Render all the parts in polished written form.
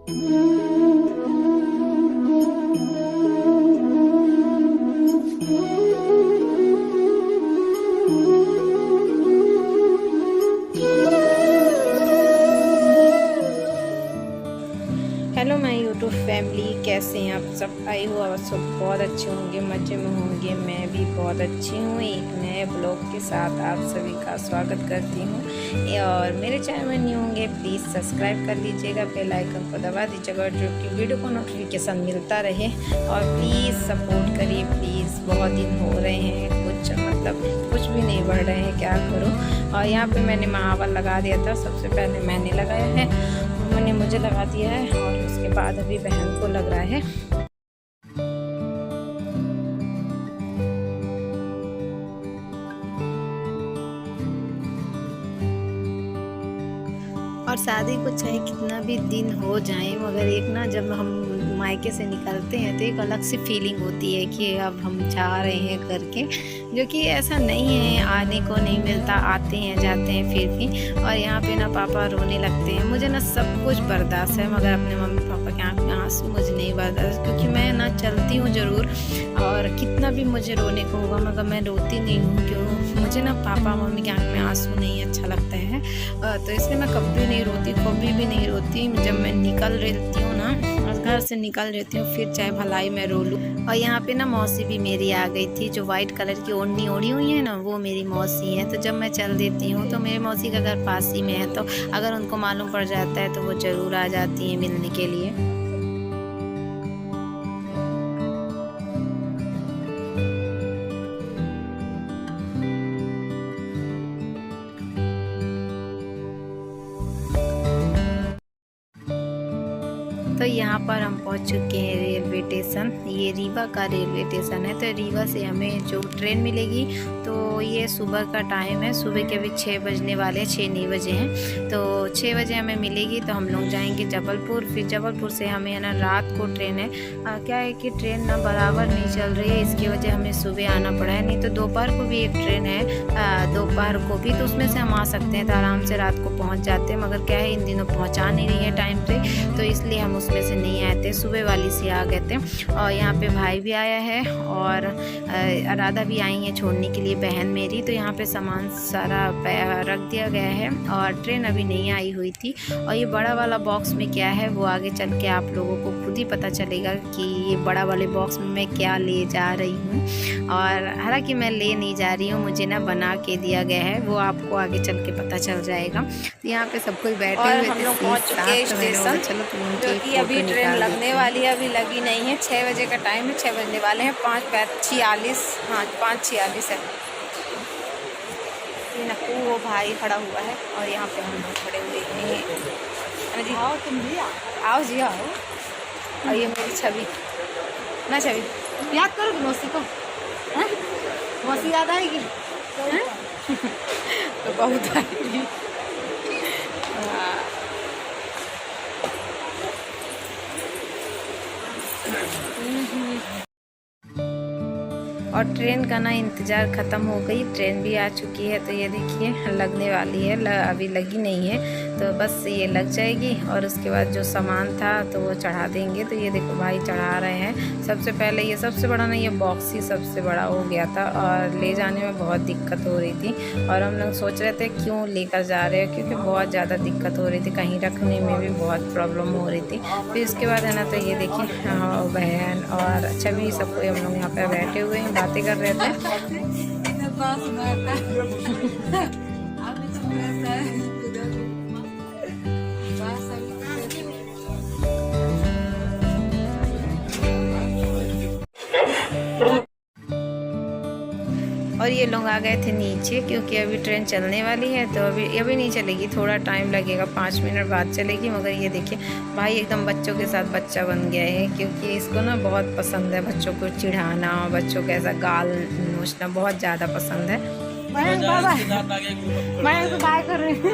Hello my YouTube family, कैसे हैं आप सब? आई हो आप सब बहुत अच्छे होंगे, मज़े में होंगे। मैं भी बहुत अच्छी हूँ। एक नए ब्लॉग के साथ आप सभी का स्वागत करती हूँ। और मेरे चैनल में न्यू होंगे प्लीज़ सब्सक्राइब कर लीजिएगा, बेल आइकन को दबा दीजिएगा जो कि वीडियो को नोटिफिकेशन मिलता रहे। और प्लीज़ सपोर्ट करिए प्लीज़। बहुत दिन हो रहे हैं, कुछ भी नहीं बढ़ रहे हैं, क्या करूँ। और यहाँ पे मैंने महावर लगा दिया था, सबसे पहले मैंने लगाया है, मैंने मुझे लगा दिया है और उसके बाद अभी बहन को लग रहा है। और शादी को चाहे कितना भी दिन हो जाए, मगर एक ना जब हम मायके से निकलते हैं तो एक अलग सी फीलिंग होती है कि अब हम जा रहे हैं करके, जो कि ऐसा नहीं है, आने को नहीं मिलता, आते हैं जाते हैं फिर भी। और यहाँ पे ना पापा रोने लगते हैं। मुझे ना सब कुछ बर्दाश्त है, मगर अपने मम्मी पापा के आँख में आंसू मुझे नहीं बर्दाश्त, क्योंकि मैं ना चलती हूँ ज़रूर और कितना भी मुझे रोने को होगा मगर मैं रोती नहीं हूँ। क्यों? मुझे ना पापा मम्मी के आँख में आंसू नहीं अच्छा लगता है, तो इसलिए मैं कभी नहीं रोती, कभी भी नहीं रोती। जब मैं निकल रहती हूँ ना, घर से निकल रहती हूँ, फिर चाहे भलाई मैं रो लूँ। और यहाँ पे ना मौसी भी मेरी आ गई थी, जो वाइट कलर की ओढ़नी ओढ़ी हुई है ना, वो मेरी मौसी है। तो जब मैं चल देती हूँ तो मेरी मौसी का घर पास ही में है, तो अगर उनको मालूम पड़ जाता है तो वो ज़रूर आ जाती हैं मिलने के लिए। तो यहाँ पर हम पहुँच चुके हैं रेलवे स्टेशन। ये रीवा का रेलवे स्टेशन है। तो रीवा से हमें जो ट्रेन मिलेगी, तो ये सुबह का टाइम है, सुबह के अभी 6 बजने वाले हैं, 6 नहीं बजे हैं। तो 6 बजे हमें मिलेगी, तो हम लोग जाएंगे जबलपुर। फिर जबलपुर से हमें है ना रात को ट्रेन है। क्या है कि ट्रेन ना बराबर नहीं चल रही है, इसकी वजह हमें सुबह आना पड़ा है। नहीं तो दोपहर को भी एक ट्रेन है, दोपहर को भी, तो उसमें से हम आ सकते हैं, तो आराम से रात को पहुँच जाते हैं। मगर क्या है, इन दिनों पहुँचा नहीं रही है टाइम पे, तो इसलिए हम उसमें से नहीं आए थे, सुबह वाली से आ गए थे। और यहाँ पे भाई भी आया है और राधा भी आई है छोड़ने के लिए, बहन मेरी। तो यहाँ पे सामान सारा रख दिया गया है और ट्रेन अभी नहीं आई हुई थी। और ये बड़ा वाला बॉक्स में क्या है वो आगे चल के आप लोगों को खुद ही पता चलेगा कि ये बड़ा वाले बॉक्स में मैं क्या ले जा रही हूँ। और हालांकि मैं ले नहीं जा रही हूँ, मुझे ना बना के दिया गया है, वो आपको आगे चल के पता चल जाएगा। तो यहाँ पे सब कोई बैठे हुए थे। हम लोग पहुँच चुके हैं स्टेशन, जो कि अभी ट्रेन लगने वाली है, अभी लगी नहीं है। 6 बजे का टाइम है, 6 बजने वाले हैं, 5:46, हाँ 5:46 है। ये नक्कू वो भाई खड़ा हुआ है और यहाँ पे हम लोग खड़े हुए हैं। जी आओ, तुम भी आओ जी आओ। और ये मेरी छवि ना, छवि याद करो मौसी को, मौसी याद आएगी तो बहुत आएगी। और ट्रेन का ना इंतज़ार ख़त्म हो गई, ट्रेन भी आ चुकी है। तो ये देखिए लगने वाली है, अभी लगी नहीं है, तो बस ये लग जाएगी और उसके बाद जो सामान था तो वो चढ़ा देंगे। तो ये देखो भाई चढ़ा रहे हैं। सबसे पहले ये सबसे बड़ा ना, ये बॉक्स ही सबसे बड़ा हो गया था और ले जाने में बहुत दिक्कत हो रही थी। और हम लोग सोच रहे थे क्यों लेकर जा रहे हैं, क्योंकि बहुत ज़्यादा दिक्कत हो रही थी, कहीं रखने में भी बहुत प्रॉब्लम हो रही थी। फिर उसके बाद है ना, तो ये देखिए बहन और छवि सब कोई हम लोग यहाँ पर बैठे हुए हैं, बातें कर रहे थे। और ये लोग आ गए थे नीचे, क्योंकि अभी ट्रेन चलने वाली है। तो अभी नहीं चलेगी, थोड़ा टाइम लगेगा, 5 मिनट बाद चलेगी। मगर ये देखिए भाई एकदम बच्चों के साथ बच्चा बन गया है, क्योंकि इसको ना बहुत पसंद है बच्चों को चिढ़ाना, बच्चों को ऐसा गाल नोचना बहुत ज़्यादा पसंद है। मैं तो बाय कर रही हूँ,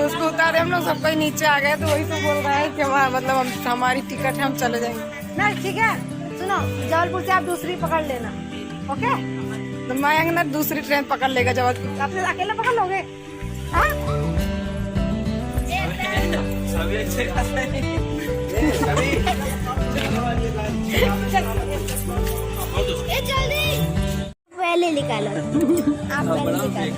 उसको उतारे, हम लोग सब कोई नीचे आ गए। तो वही तो बोल रहा है कि मतलब हमारी टिकट है, हम चले जाएंगे ना। ठीक है, सुनो, जबलपुर से आप दूसरी पकड़ लेना, ओके? तो मयंक ना दूसरी ट्रेन पकड़ लेगा जबलपुर। आप अकेला पकड़ लोगे? हाँ? पहले निकालो, आप पहले निकालो।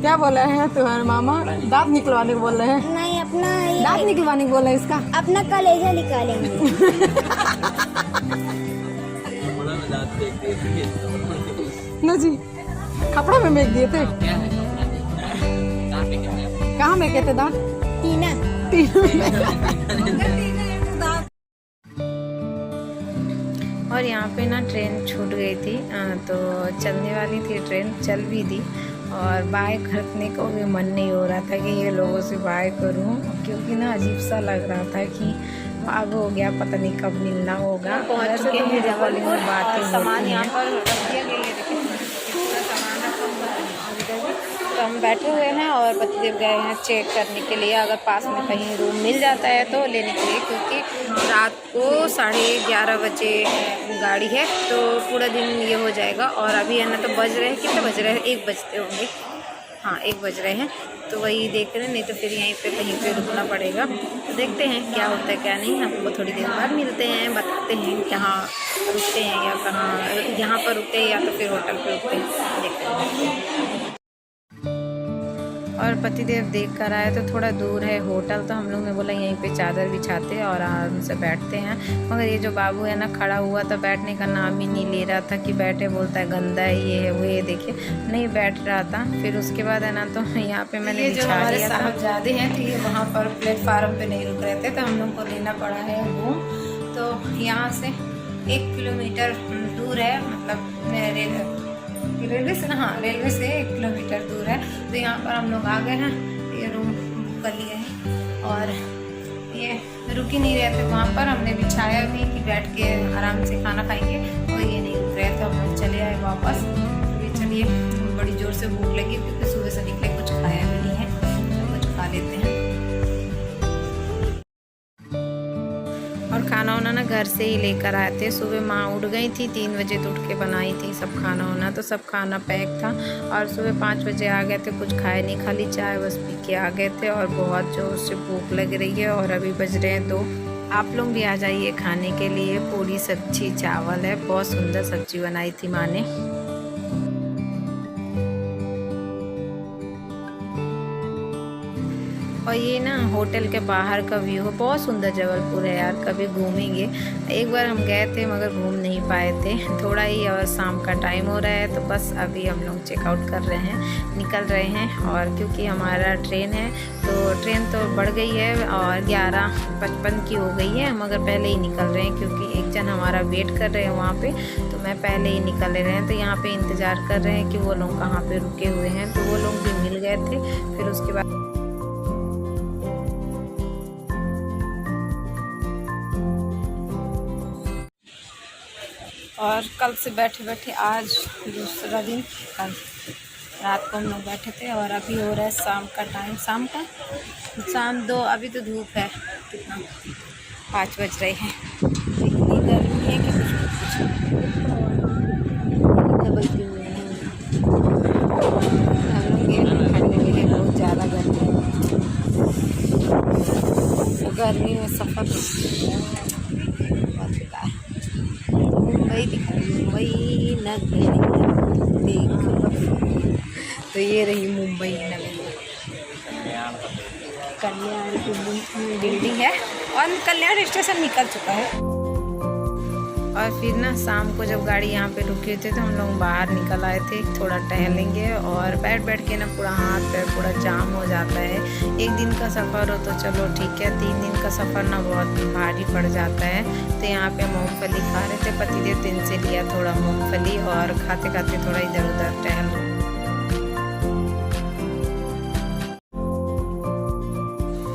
क्या बोला है तुम्हारे मामा? दांत निकलवाने को बोल रहे हैं? नहीं, अपना दांत निकलवाने को बोल रहे हैं इसका? अपना कलेजा निकालेंगे। ना जी, कपड़ा में फेंक दिए थे। कहाँ में कहते दांत? टीना। और यहाँ पे ना ट्रेन छूट गई थी, तो चलने वाली थी ट्रेन, चल भी दी। और बाय करने को भी मन नहीं हो रहा था कि ये लोगों से बाय करूं, क्योंकि ना अजीब सा लग रहा था कि अब हो गया, पता नहीं कब मिलना होगा। पहुँच चुके हैं जबलपुर, सामान यहाँ पर रख दिया गया है। देखिए कितना सामान रखा हुआ है। तो हम बैठे हुए हैं और पतिदेव गए हैं चेक करने के लिए, अगर पास में कहीं रूम मिल जाता है तो लेने के लिए, क्योंकि रात को 11:30 बजे गाड़ी है, तो पूरा दिन ये हो जाएगा। और अभी है ना, तो बज रहे हैं, कितने बज रहे हैं? 1 बजते होंगे, हाँ 1 बज रहे हैं। तो वही देख रहे हैं, नहीं तो फिर यहीं पे कहीं पे रुकना पड़ेगा। तो देखते हैं क्या होता है क्या नहीं। आपको थोड़ी देर बाद मिलते हैं, बताते हैं कहाँ रुकते हैं या कहाँ, यहाँ पर रुकते हैं या तो फिर होटल पे रुकते हैं, देखते हैं। और पतिदेव देख कर आए तो थोड़ा दूर है होटल, तो हम लोग ने बोला यहीं पे चादर बिछाते हैं और आराम से बैठते हैं। मगर ये जो बाबू है ना, खड़ा हुआ तो बैठने का नाम ही नहीं ले रहा था कि बैठे, बोलता है गंदा है, ये है वो, ये देखिए नहीं बैठ रहा था। फिर उसके बाद है ना, तो यहाँ पे मैंने बिछा लिया था। साहबजादे हैं तो ये वहाँ पर प्लेटफार्म पे नहीं रुक रहे थे, तो हम लोग को लेना पड़ा है रूम। तो यहाँ से 1 किलोमीटर दूर है, मतलब रेलवे से ना, हाँ रेलवे से 1 किलोमीटर दूर है। तो यहाँ पर हम लोग आ गए हैं, ये रूम बुक कर लिए हैं और ये रुक ही नहीं रहे थे वहाँ पर। हमने बिछाया भी कि बैठ के आराम से खाना खाएंगे, और ये नहीं रुक रहे थे। हम लोग चले आए वापस। तो चलिए, बड़ी ज़ोर से भूख लगी क्योंकि सुबह से निकले, कुछ खाया भी नहीं है, तो कुछ खा लेते हैं। और खाना वाना ना घर से ही लेकर आए थे। सुबह माँ उठ गई थी 3 बजे, तो उठ के बनाई थी सब खाना वाना, तो सब खाना पैक था। और सुबह 5 बजे आ गए थे, कुछ खाए नहीं, खाली चाय बस पी के आ गए थे। और बहुत जोर से भूख लग रही है और अभी बज रहे हैं 2। आप लोग भी आ जाइए खाने के लिए। पूरी सब्जी चावल है, बहुत सुंदर सब्जी बनाई थी माँ ने। और ये ना होटल के बाहर का व्यू है, बहुत सुंदर जबलपुर है यार, कभी घूमेंगे। एक बार हम गए थे मगर घूम नहीं पाए थे, थोड़ा ही, और शाम का टाइम हो रहा है, तो बस अभी हम लोग चेकआउट कर रहे हैं, निकल रहे हैं। और क्योंकि हमारा ट्रेन है, तो ट्रेन तो बढ़ गई है और 11:55 की हो गई है, मगर पहले ही निकल रहे हैं क्योंकि एक जन हमारा वेट कर रहे हैं वहाँ पे, तो मैं पहले ही निकल रहे हैं। तो यहाँ पे इंतज़ार कर रहे हैं कि वो लोग कहाँ पे रुके हुए हैं, तो वो लोग भी मिल गए थे। फिर उसके बाद और कल से बैठे बैठे आज दूसरा दिन, कल रात को हम लोग बैठे थे। और अभी हो रहा है शाम का टाइम, शाम 2, अभी तो धूप है, कितना 5 बज रहे हैं। इतनी गर्मी है कि बलती हुए हैं हम लोग ये खड़ने के लिए, बहुत ज़्यादा गर्मी है। गर्मी में सफ़र मुंबई दिखा रही, मुंबई नगरी देख। तो ये रही मुंबई नगरी, कल्याण की बिल्डिंग है और कल्याण स्टेशन निकल चुका है। और फिर ना शाम को जब गाड़ी यहाँ पे रुकी थी, तो हम लोग बाहर निकल आए थे, थोड़ा टहलेंगे। और बैठ के ना पूरा हाथ पैर पूरा जाम हो जाता है। 1 दिन का सफ़र हो तो चलो ठीक है, 3 दिन का सफ़र ना बहुत भारी पड़ जाता है। तो यहाँ पे मूंगफली खा रहे थे, पतिदेव दिन से लिया थोड़ा मूंगफली, और खाते खाते थोड़ा इधर उधर टहल।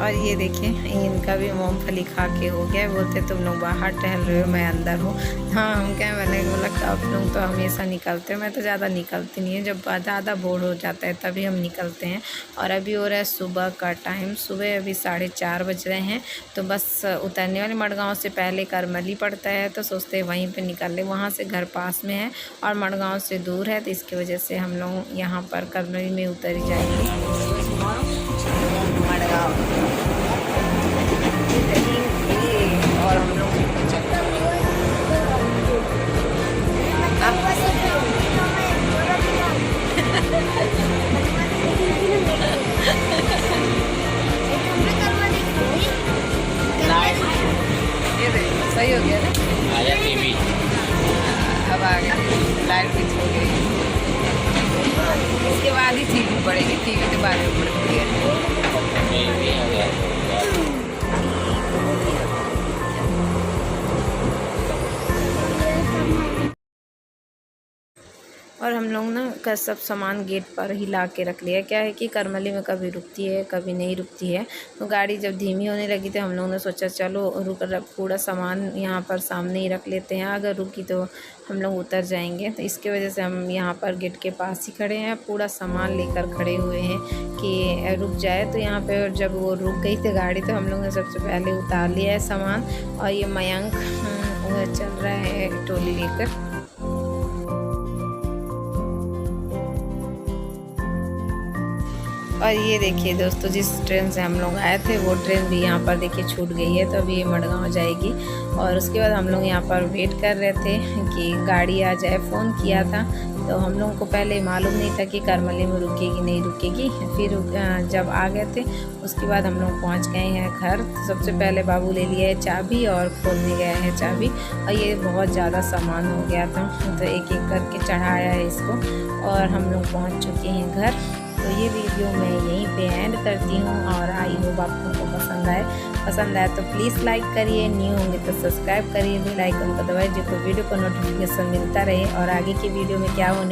और ये देखिए, इनका भी मूंगफली खा के हो गया। बोलते तुम लोग बाहर टहल रहे हो, मैं अंदर हूँ। हाँ, हम क्या, मैंने बोला आप लोग तो हमेशा निकलते हो, मैं तो ज़्यादा निकलती नहीं है, जब ज़्यादा बोर हो जाता है तभी हम निकलते हैं। और अभी हो रहा है सुबह का टाइम, सुबह अभी 4:30 बज रहे हैं। तो बस उतरने वाले मड़गांव से पहले करमली पड़ता है, तो सोचते हैं वहीं पर निकल ले, वहाँ से घर पास में है और मड़गांव से दूर है, तो इसकी वजह से हम लोग यहाँ पर करमली में उतर जाएंगे। और हम लोग ये देखो सही हो गया ना। आया टीवी अब आ गया, लाइट फिक्स हो गई। इसके बाद ही टीवी पड़ेगी, टीवी के बाद में पड़ती है। टीवी आ गया। और हम लोग ना का सब सामान गेट पर ही ला के रख लिया। क्या है कि करमली में कभी रुकती है कभी नहीं रुकती है, तो गाड़ी जब धीमी होने लगी तो हम लोगों ने सोचा चलो पूरा सामान यहाँ पर सामने ही रख लेते हैं, अगर रुकी तो हम लोग उतर जाएंगे। तो इसके वजह से हम यहाँ पर गेट के पास ही खड़े हैं, पूरा सामान लेकर खड़े हुए हैं कि रुक जाए। तो यहाँ पे जब वो रुक गई थी गाड़ी तो हम लोग ने सबसे पहले उतार लिया है सामान। और ये मयंक वो चल रहा है ट्रॉली लेकर। और ये देखिए दोस्तों, जिस ट्रेन से हम लोग आए थे वो ट्रेन भी यहाँ पर देखिए छूट गई है, तो अभी ये मडगांव जाएगी। और उसके बाद हम लोग यहाँ पर वेट कर रहे थे कि गाड़ी आ जाए। फ़ोन किया था तो हम लोगों को पहले मालूम नहीं था कि करमली में रुकेगी नहीं रुकेगी। फिर जब आ गए थे उसके बाद हम लोग पहुँच गए हैं घर। तो सबसे पहले बाबू ले लिया है चाबी और खोलने गया है चाबी। और ये बहुत ज़्यादा सामान हो गया था तो एक एक करके चढ़ाया है इसको, और हम लोग पहुँच चुके हैं घर। तो ये वीडियो मैं यहीं पे एंड करती हूँ, और आई होप आपको पसंद आए तो प्लीज़ लाइक करिए, न्यू होंगे तो सब्सक्राइब करिए, बेल आइकन को दबाइए जिसको वीडियो को नोटिफिकेशन मिलता रहे और आगे की वीडियो में क्या होने